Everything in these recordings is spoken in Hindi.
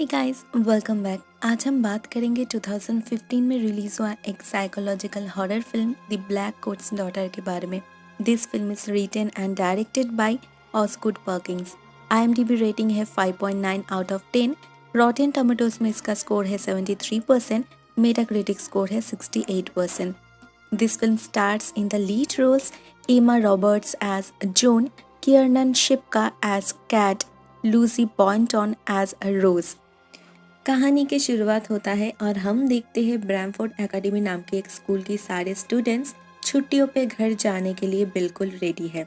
Hey guys, welcome back. आज हम बात करेंगे 2015 में रिलीज हुआ एक psychological horror film the black coat's daughter के बारे में। This film is written and directed by Osgood Perkins. IMDb rating है 5.9 आउट ऑफ 10। रॉटेन टोमेटोज में इसका स्कोर है 73%। मेटाक्रिटिक स्कोर है 68%। This film stars in the lead roles Emma Roberts as Joan, Kiernan Shipka as Kat, Lucy Boynton as Rose। कहानी की शुरुआत होता है और हम देखते हैं ब्रैमफोर्ड एकेडमी नाम के एक स्कूल की सारे स्टूडेंट्स छुट्टियों पे घर जाने के लिए बिल्कुल रेडी है।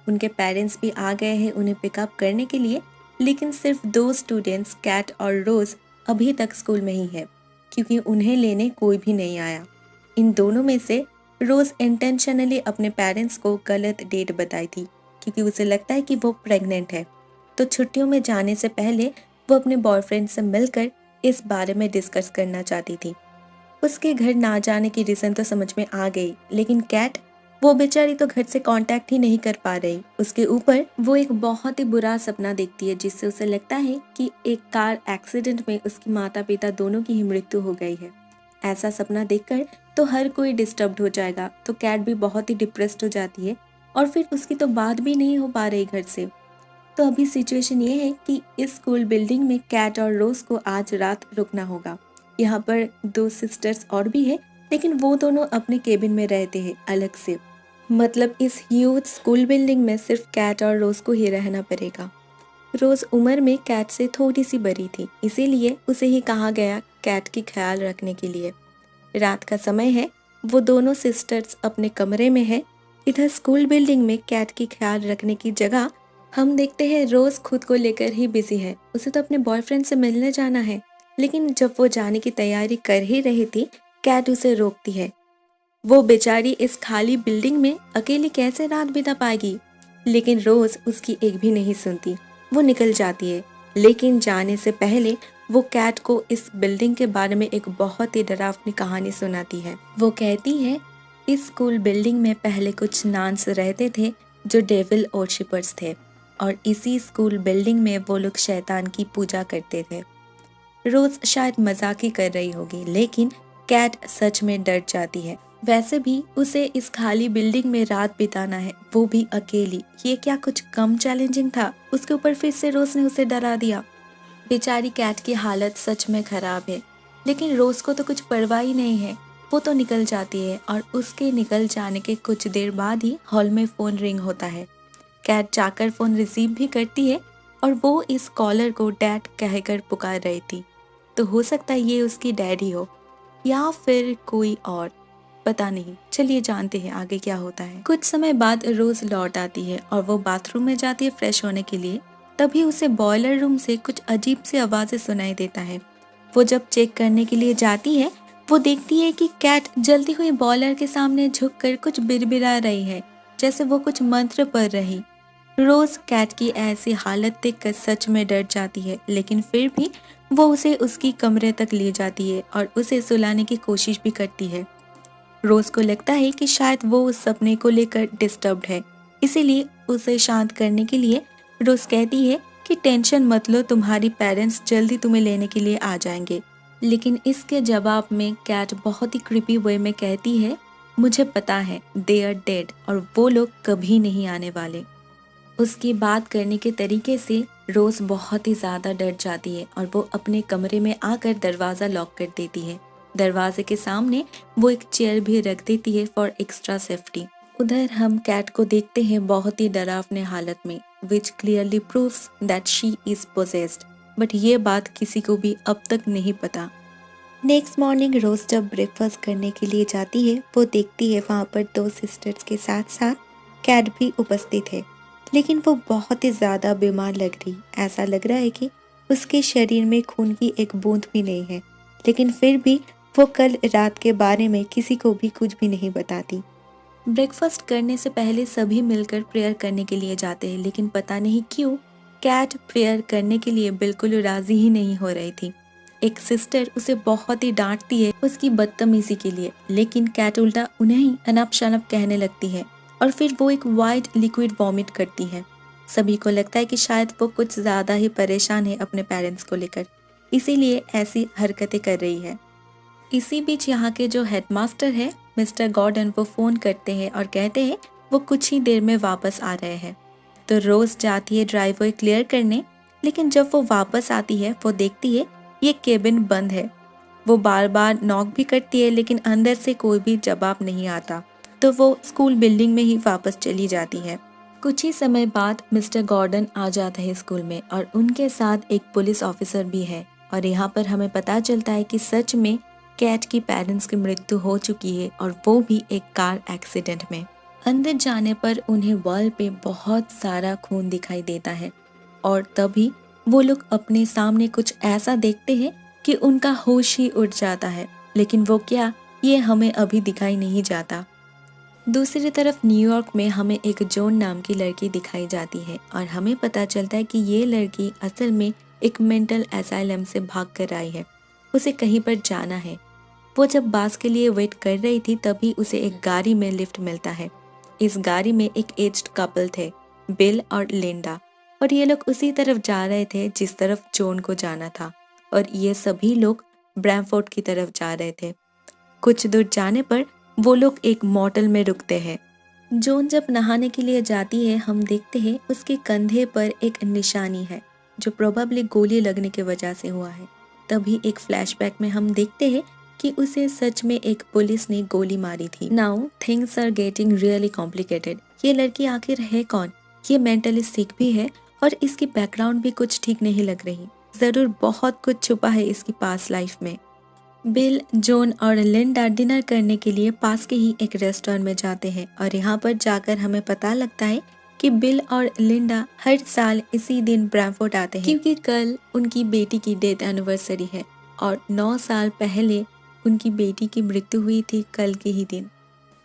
उनके पेरेंट्स भी आ गए हैं उन्हें पिकअप करने के लिए, लेकिन सिर्फ दो स्टूडेंट्स कैट और रोज अभी तक स्कूल में ही है क्योंकि उन्हें लेने कोई भी नहीं आया। इन दोनों में से रोज इंटेंशनली अपने पेरेंट्स को गलत डेट बताई थी क्योंकि उसे लगता है कि वो प्रेग्नेंट है। तो छुट्टियों में जाने से पहले वो अपने बॉयफ्रेंड से मिलकर इस बारे में डिस्कस करना चाहती थी। उसके घर ना जाने की रीज़न तो समझ में आ गई, लेकिन कैट, वो बेचारी तो घर से कांटेक्ट ही नहीं कर पा रही। उसके ऊपर वो एक बहुत ही बुरा सपना देखती है जिससे उसे लगता है कि एक कार एक्सीडेंट में उसकी माता पिता दोनों की ही मृत्यु हो गई है। ऐसा सपना देखकर तो हर कोई डिस्टर्ब्ड हो जाएगा, तो कैट भी बहुत ही डिप्रेस्ड हो जाती है और फिर उसकी तो बात भी नहीं हो पा रही घर से। तो अभी सिचुएशन ये है कि इस स्कूल बिल्डिंग में कैट और रोज को आज रात रुकना होगा। यहाँ पर दो सिस्टर्स और भी है, लेकिन वो दोनों अपने केबिन में रहते हैं अलग से। मतलब इस ह्यूज स्कूल बिल्डिंग में सिर्फ कैट और रोज को ही रहना पड़ेगा। रोज उम्र में कैट से थोड़ी सी बड़ी थी, इसीलिए उसे ही कहा गया कैट की ख्याल रखने के लिए। रात का समय है, वो दोनों सिस्टर्स अपने कमरे में है। इधर स्कूल बिल्डिंग में कैट की ख्याल रखने की जगह हम देखते हैं रोज खुद को लेकर ही बिजी है। उसे तो अपने बॉयफ्रेंड से मिलने जाना है, लेकिन जब वो जाने की तैयारी कर ही रही थी, कैट उसे रोकती है। वो बेचारी इस खाली बिल्डिंग में अकेली कैसे रात बिता पाएगी, लेकिन रोज उसकी एक भी नहीं सुनती। वो निकल जाती है, लेकिन जाने से पहले वो कैट को इस बिल्डिंग के बारे में एक बहुत ही डरावनी कहानी सुनाती है। वो कहती है, इस स्कूल बिल्डिंग में पहले कुछ नान्स रहते थे जो डेविल वर्शिपर्स थे, और इसी स्कूल बिल्डिंग में वो लोग शैतान की पूजा करते थे। रोज शायद मजाक ही कर रही होगी, लेकिन कैट सच में डर जाती है। वैसे भी उसे इस खाली बिल्डिंग में रात बिताना है, वो भी अकेली। ये क्या कुछ कम चैलेंजिंग था? उसके ऊपर फिर से रोज ने उसे डरा दिया। बेचारी कैट की हालत सच में खराब है, लेकिन रोज को तो कुछ परवाह ही नहीं है। वो तो निकल जाती है और उसके निकल जाने के कुछ देर बाद ही हॉल में फोन रिंग होता है। कैट जाकर फोन रिसीव भी करती है और वो इस कॉलर को डैड कहकर पुकार रही थी। तो हो सकता है ये उसकी डैड ही हो या फिर कोई और, पता नहीं। चलिए जानते हैं आगे क्या होता है। कुछ समय बाद रोज लौट आती है और वो बाथरूम में जाती है फ्रेश होने के लिए। तभी उसे बॉयलर रूम से कुछ अजीब सी आवाजें सुनाई देता है। वो जब चेक करने के लिए जाती है, वो देखती है कि कैट जलती हुई बॉयलर के सामने झुककर कुछ बिड़बिड़ा रही है, जैसे वो कुछ मंत्र पढ़ रही। रोज कैट की ऐसी हालत देखकर सच में डर जाती है, लेकिन फिर भी वो उसे उसकी कमरे तक ले जाती है और उसे सुलाने की कोशिश भी करती है। रोज को लगता है कि शायद वो उस सपने को लेकर डिस्टर्ब्ड है, इसीलिए उसे शांत करने के लिए रोज कहती है कि टेंशन मत लो, तुम्हारी पेरेंट्स जल्दी तुम्हें लेने के लिए आ जाएंगे। लेकिन इसके जवाब में कैट बहुत ही क्रिपी वे में कहती है, मुझे पता है, दे आर डेड, और वो लोग कभी नहीं आने वाले। उसकी बात करने के तरीके से रोज बहुत ही ज्यादा डर जाती है और वो अपने कमरे में आकर दरवाजा लॉक कर देती है। दरवाजे के सामने वो एक चेयर भी रख देती है फॉर एक्स्ट्रा सेफ्टी। उधर हम कैट को देखते हैं बहुत ही डरावने हालत में, विच clearly proves that she is possessed. But ये बात किसी को भी अब तक नहीं पता। नेक्स्ट मॉर्निंग रोज जब ब्रेकफास्ट करने के लिए जाती है, वो देखती है वहाँ पर दो सिस्टर्स के साथ साथ कैट भी उपस्थित है, लेकिन वो बहुत ही ज़्यादा बीमार लग रही। ऐसा लग रहा है कि उसके शरीर में खून की एक बूंद भी नहीं है, लेकिन फिर भी वो कल रात के बारे में किसी को भी कुछ भी नहीं बताती। ब्रेकफास्ट करने से पहले सभी मिलकर प्रेयर करने के लिए जाते हैं, लेकिन पता नहीं क्यों कैट प्रेयर करने के लिए बिल्कुल राजी ही नहीं हो रही थी। एक सिस्टर उसे बहुत ही डांटती है उसकी बदतमीजी के लिए, लेकिन कैट उल्टा उन्हें ही अनप शनप कहने लगती है और फिर वो एक वाइट लिक्विड वॉमिट करती है। सभी को लगता है कि शायद वो कुछ ज्यादा ही परेशान है अपने पेरेंट्स को लेकर। इसीलिए ऐसी हरकतें कर रही है। इसी बीच यहाँ के जो हेडमास्टर है मिस्टर गॉर्डन, वो फ़ोन करते हैं और कहते हैं वो कुछ ही देर में वापस आ रहे हैं। तो रोज़ जाती है ड्राइववे क्लियर करने, लेकिन जब वो वापस आती है वो देखती है ये केबिन बंद है। वो बार बार नॉक भी करती है लेकिन अंदर से कोई भी जवाब नहीं आता। तो वो स्कूल बिल्डिंग में ही वापस चली जाती है। कुछ ही समय बाद मिस्टर गॉर्डन आ जाता है स्कूल में और उनके साथ एक पुलिस ऑफिसर भी है। और यहाँ पर हमें पता चलता है कि सच में कैट की पेरेंट्स की मृत्यु हो चुकी है और वो भी एक कार एक्सीडेंट में। अंदर जाने पर उन्हें वॉल पे बहुत सारा खून दिखाई देता है और तभी वो लोग अपने सामने कुछ ऐसा देखते हैं कि उनका होश ही उड़ जाता है। लेकिन वो क्या, ये हमें अभी दिखाई नहीं जाता। दूसरी तरफ न्यूयॉर्क में हमें एक जॉन नाम की लड़की दिखाई जाती है और हमें पता चलता है कि ये लड़की असल में एक मेंटल असाइलम से भाग कर आई है। उसे कहीं पर जाना है। वो जब बस के लिए वेट कर रही थी तभी उसे एक गाड़ी में लिफ्ट मिलता है। इस गाड़ी में एक एज्ड कपल थे, बिल और लिंडा, और ये लोग उसी तरफ जा रहे थे जिस तरफ जॉन को जाना था। और ये सभी लोग ब्रैमफोर्ड की तरफ जा रहे थे। कुछ दूर जाने पर वो लोग एक मोटल में रुकते हैं। जॉन जब नहाने के लिए जाती है हम देखते हैं उसके कंधे पर एक निशानी है जो प्रोबेबली गोली लगने की वजह से हुआ है। तभी एक फ्लैशबैक में हम देखते हैं कि उसे सच में एक पुलिस ने गोली मारी थी। Now things are getting really complicated. ये लड़की आखिर है कौन? ये मेंटली सिक भी है और इसकी बैकग्राउंड भी कुछ ठीक नहीं लग रही। जरूर बहुत कुछ छुपा है इसकी पास्ट लाइफ में। बिल, जॉन और लिंडा डिनर करने के लिए पास के ही एक रेस्टोरेंट में जाते हैं और यहाँ पर जाकर हमें पता लगता है कि बिल और लिंडा हर साल इसी दिन ब्रैमफोर्ड आते हैं क्योंकि कल उनकी बेटी की डेथ एनिवर्सरी है और 9 साल पहले उनकी बेटी की मृत्यु हुई थी कल के ही दिन।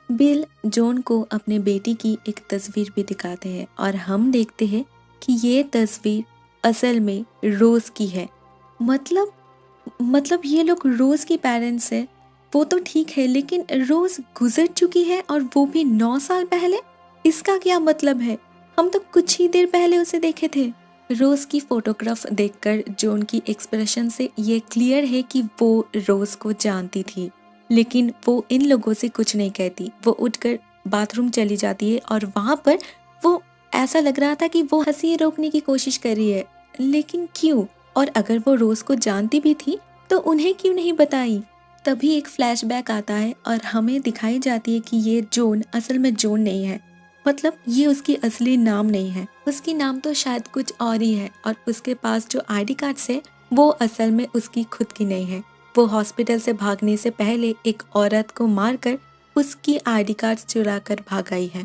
बिल जॉन को अपने बेटी की एक तस्वीर भी दिखाते हैं और हम देखते हैं कि ये तस्वीर असल में रोज की है। मतलब ये लोग रोज की पेरेंट्स है। वो तो ठीक है लेकिन रोज गुजर चुकी है और वो भी 9 साल पहले। इसका क्या मतलब है? हम तो कुछ ही देर पहले उसे देखे थे। रोज की फोटोग्राफ देखकर जॉन की एक्सप्रेशन से ये क्लियर है कि वो रोज को जानती थी, लेकिन वो इन लोगों से कुछ नहीं कहती। वो उठकर बाथरूम चली जाती है और वहां पर वो ऐसा लग रहा था कि वो हंसी रोकने की कोशिश कर रही है, लेकिन क्यों? और अगर वो रोज को जानती भी थी तो उन्हें क्यों नहीं बताई? तभी एक फ्लैशबैक आता है और हमें दिखाई जाती है कि ये जॉन असल में जॉन नहीं है। मतलब ये उसकी असली नाम नहीं है। उसकी नाम तो शायद कुछ और ही है और उसके पास जो आईडी कार्ड्स है वो असल में उसकी खुद की नहीं है। वो हॉस्पिटल से भागने से पहले एक औरत को मारकर उसकी आईडी कार्ड्स चुरा कर भाग आई है।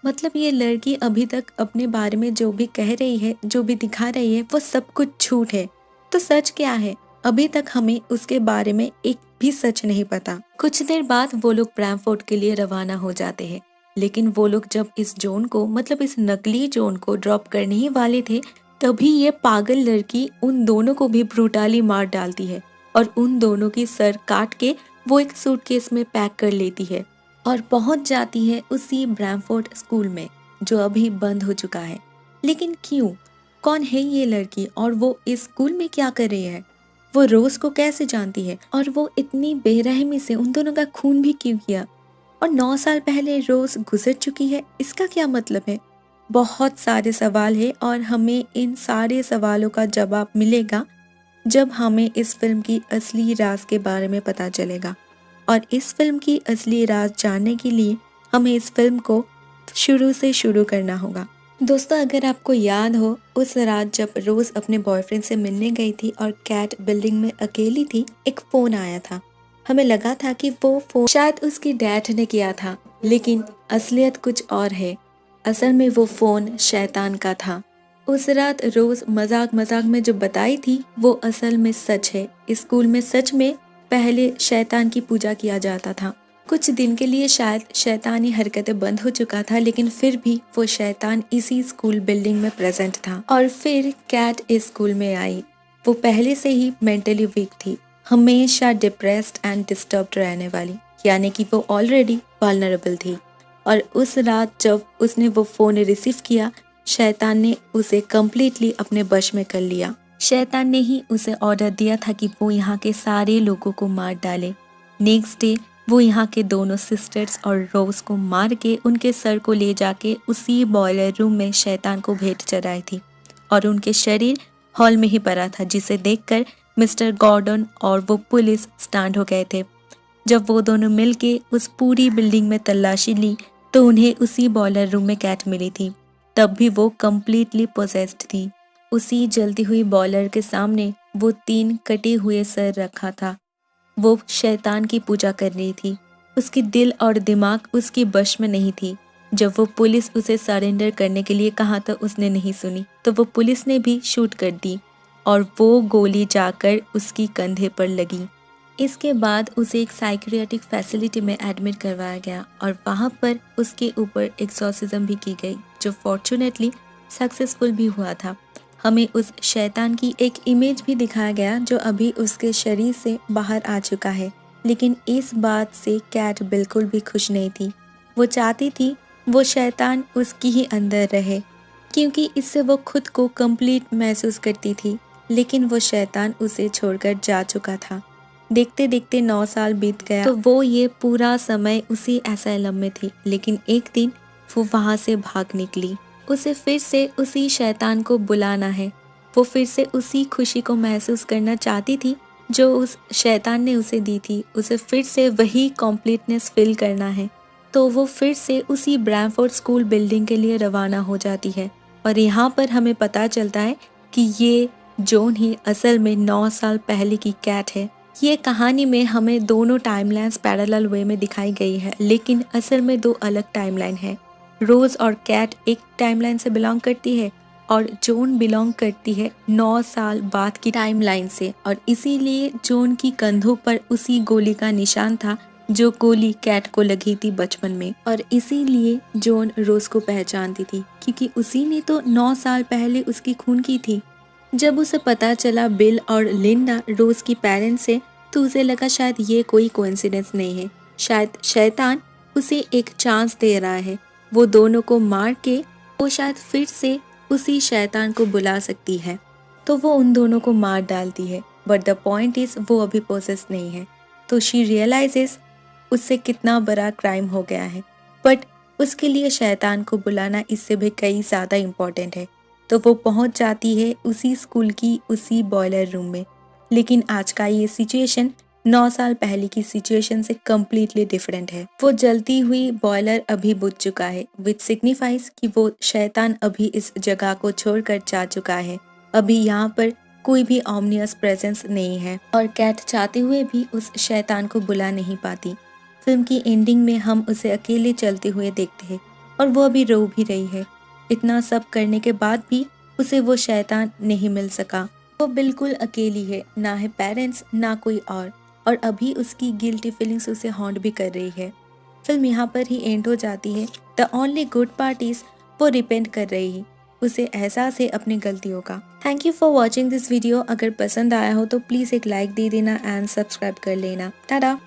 मतलब ये लड़की अभी तक अपने बारे में जो भी कह रही है, जो भी दिखा रही है, वो सब कुछ झूठ है। तो सच क्या है? अभी तक हमें उसके बारे में एक भी सच नहीं पता। कुछ देर बाद वो लोग ब्रैमफोर्ड के लिए रवाना हो जाते हैं, लेकिन वो लोग जब इस जॉन को, मतलब इस नकली जॉन को ड्रॉप करने ही वाले थे तभी ये पागल लड़की उन दोनों को भी ब्रूटली मार डालती है और उन दोनों की सर काट के वो एक सूटकेस में पैक कर लेती है और पहुंच जाती है उसी ब्रैमफोर्ड स्कूल में जो अभी बंद हो चुका है। लेकिन क्यों? कौन है ये लड़की और वो इस स्कूल में क्या कर रही है? वो रोज को कैसे जानती है और वो इतनी बेरहमी से उन दोनों का खून भी क्यों किया? और 9 साल पहले रोज गुजर चुकी है, इसका क्या मतलब है? बहुत सारे सवाल है और हमें इन सारे सवालों का जवाब मिलेगा जब हमें इस फिल्म की असली राज के बारे में पता चलेगा। और इस फिल्म की असली राज जानने के लिए हमें इस फिल्म को शुरू से शुरू करना होगा। दोस्तों, अगर आपको याद हो उस रात जब रोज अपने बॉयफ्रेंड से मिलने गई थी और कैट बिल्डिंग में अकेली थी, एक फोन आया था। हमें लगा था कि वो फोन शायद उसकी डैड ने किया था, लेकिन असलियत कुछ और है। असल में वो फोन शैतान का था। उस रात रोज मजाक मजाक में जो बताई थी वो असल में सच है। इस स्कूल में सच में पहले शैतान की पूजा किया जाता था। कुछ दिन के लिए शायद शैतानी हरकतें बंद हो चुका था, लेकिन फिर भी वो शैतान इसी स्कूल बिल्डिंग में प्रेजेंट था। और फिर कैट इस स्कूल में आई। वो पहले से ही मेंटली वीक थी, हमेशा डिप्रेस्ड एंड डिस्टर्ब्ड रहने वाली, यानी कि वो ऑलरेडी वल्नरेबल थी। और उस रात जब उसने वो फोन रिसीव किया, शैतान ने उसे कम्प्लीटली अपने वश में कर लिया। शैतान ने ही उसे ऑर्डर दिया था कि वो यहाँ के सारे लोगों को मार डाले। नेक्स्ट डे वो यहाँ के दोनों सिस्टर्स और रोज को मार के उनके सर को ले जाके उसी बॉयलर रूम में शैतान को भेंट चढ़ाई थी और उनके शरीर हॉल में ही पड़ा था, जिसे देखकर मिस्टर गॉर्डन और वो पुलिस स्टैंड हो गए थे। जब वो दोनों मिलके उस पूरी बिल्डिंग में तलाशी ली तो उन्हें उसी बॉयलर रूम में कैट मिली थी। तब भी वो कम्प्लीटली पोजेस्ड थी। उसी जलती हुई बॉयलर के सामने वो 3 कटे हुए सर रखा था। वो शैतान की पूजा कर रही थी। उसकी दिल और दिमाग उसकी बश में नहीं थी। जब वो पुलिस उसे सरेंडर करने के लिए कहा तो उसने नहीं सुनी, तो वो पुलिस ने भी शूट कर दी और वो गोली जाकर उसकी कंधे पर लगी। इसके बाद उसे एक साइकियाट्रिक फैसिलिटी में एडमिट करवाया गया और वहाँ पर उसके ऊपर एक्सॉर्सिज्म भी की गई, जो फॉर्चुनेटली सक्सेसफुल भी हुआ था। हमें उस शैतान की एक इमेज भी दिखाया गया जो अभी उसके शरीर से बाहर आ चुका है, लेकिन इस बात से कैट बिल्कुल भी खुश नहीं थी। वो चाहती थी वो शैतान उसकी ही अंदर रहे, क्योंकि इससे वो खुद को कंप्लीट महसूस करती थी। लेकिन वो शैतान उसे छोड़कर जा चुका था। देखते देखते 9 साल बीत गया तो वो ये पूरा समय उसी एसाइलम में थी। लेकिन एक दिन वो वहाँ से भाग निकली। उसे फिर से उसी शैतान को बुलाना है। वो फिर से उसी खुशी को महसूस करना चाहती थी जो उस शैतान ने उसे दी थी। उसे फिर से वही कॉम्प्लीटनेस फील करना है। तो वो फिर से उसी ब्रैमफोर्ड स्कूल बिल्डिंग के लिए रवाना हो जाती है और यहाँ पर हमें पता चलता है कि ये जॉन ही असल में 9 साल पहले की कैट है। ये कहानी में हमें दोनों टाइमलाइंस पैरेलल वे में दिखाई गई है, लेकिन असल में 2 अलग टाइमलाइन है। रोज और कैट एक टाइमलाइन से बिलोंग करती है और जॉन बिलोंग करती है 9 साल बाद की टाइमलाइन से, और इसीलिए जॉन की कंधों पर उसी गोली का निशान था जो गोली कैट को लगी थी बचपन में, और इसीलिए जॉन रोज को पहचानती थी क्योंकि उसी ने तो 9 साल पहले उसकी खून की थी। जब उसे पता चला बिल और लिंडा रोज की पेरेंट्स से, तो उसे लगा शायद ये कोई कोइंसिडेंस नहीं है, शायद शैतान उसे एक चांस दे रहा है। वो दोनों को मार के वो शायद फिर से उसी शैतान को बुला सकती है, तो वो उन दोनों को मार डालती है। बट द पॉइंट इज वो अभी पोसेस नहीं है, तो शी रियलाइजेस उससे कितना बड़ा क्राइम हो गया है। बट उसके लिए शैतान को बुलाना इससे भी कई ज़्यादा इम्पोर्टेंट है। तो वो पहुंच जाती है उसी स्कूल की उसी बॉयलर रूम में। लेकिन आज का ये सिचुएशन 9 साल पहले की सिचुएशन से कम्प्लीटली डिफरेंट है। वो जलती हुई बॉयलर अभी बुझ चुका है, विच सिग्निफाइज कि वो शैतान अभी इस जगह को छोड़कर जा चुका है। अभी यहाँ पर कोई भी ऑमनियस प्रेजेंस नहीं है और कैट चाहते हुए भी उस शैतान को बुला नहीं पाती। फिल्म की एंडिंग में हम उसे अकेले चलते हुए देखते हैं और वो अभी रो भी रही है। इतना सब करने के बाद भी उसे वो शैतान नहीं मिल सका। वो बिल्कुल अकेली है, ना है पेरेंट्स ना कोई और अभी उसकी गिल्टी फीलिंग्स उसे हॉन्ट भी कर रही है। फिल्म यहाँ पर ही एंड हो जाती है। The only good part is वो रिपेंट कर रही है, उसे एहसास है अपनी गलतियों का। Thank you for watching this video. अगर पसंद आया हो तो प्लीज़ एक लाइक दे देना एंड सब्सक्राइब कर लेना। टाटा।